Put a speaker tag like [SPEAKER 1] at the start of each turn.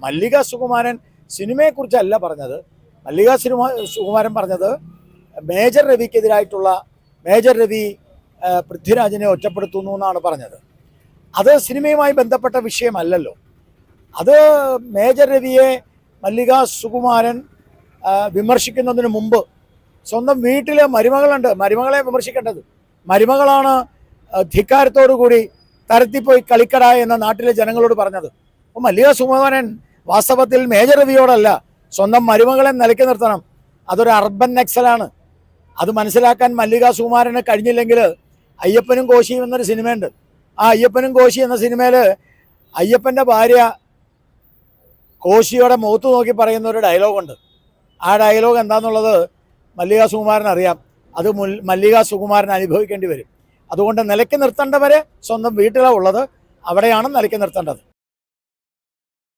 [SPEAKER 1] മല്ലിക സുകുമാരൻ സിനിമയെക്കുറിച്ചല്ല പറഞ്ഞത്. സുകുമാരൻ പറഞ്ഞത് major രവിക്കെതിരായിട്ടുള്ള major Ravi പൃഥ്വിരാജിനെ ഒറ്റപ്പെടുത്തുന്നു എന്നാണ് പറഞ്ഞത്. അത് സിനിമയുമായി ബന്ധപ്പെട്ട വിഷയമല്ലല്ലോ. അത് മേജർ രവിയെ മല്ലിക സുകുമാരൻ വിമർശിക്കുന്നതിന് മുമ്പ് സ്വന്തം വീട്ടിലെ മരുമകളുണ്ട്, മരുമകളെ വിമർശിക്കേണ്ടത്. മരുമകളാണ് ധിക്കാരത്തോടു കൂടി തരത്തിപ്പോയി കളിക്കട എന്ന നാട്ടിലെ ജനങ്ങളോട് പറഞ്ഞത്. അപ്പോൾ മല്ലിക സുകുമാരൻ വാസ്തവത്തിൽ മേജർ രവിയോടല്ല, സ്വന്തം മരുമകളെ നിലയ്ക്ക് നിർത്തണം. അതൊരു അർബൻ നക്സലാണ്. അത് മനസ്സിലാക്കാൻ മല്ലിക സുകുമാരന് കഴിഞ്ഞില്ലെങ്കിൽ അയ്യപ്പനും കോശിയും എന്നൊരു സിനിമയുണ്ട്. ആ അയ്യപ്പനും കോശി എന്ന സിനിമയിൽ അയ്യപ്പൻ്റെ ഭാര്യ കോശിയുടെ മുഖത്ത് നോക്കി പറയുന്ന ഒരു ഡയലോഗുണ്ട്. ആ ഡയലോഗ് എന്താണെന്നുള്ളത് മല്ലിക സുകുമാരൻ അറിയാം. അത് മല്ലിക സുകുമാരൻ അനുഭവിക്കേണ്ടി വരും. അതുകൊണ്ട് നിലയ്ക്ക് നിർത്തേണ്ടവരെ സ്വന്തം വീട്ടിലാണ് ഉള്ളത്, അവിടെയാണ് നിലയ്ക്ക് നിർത്തേണ്ടത്.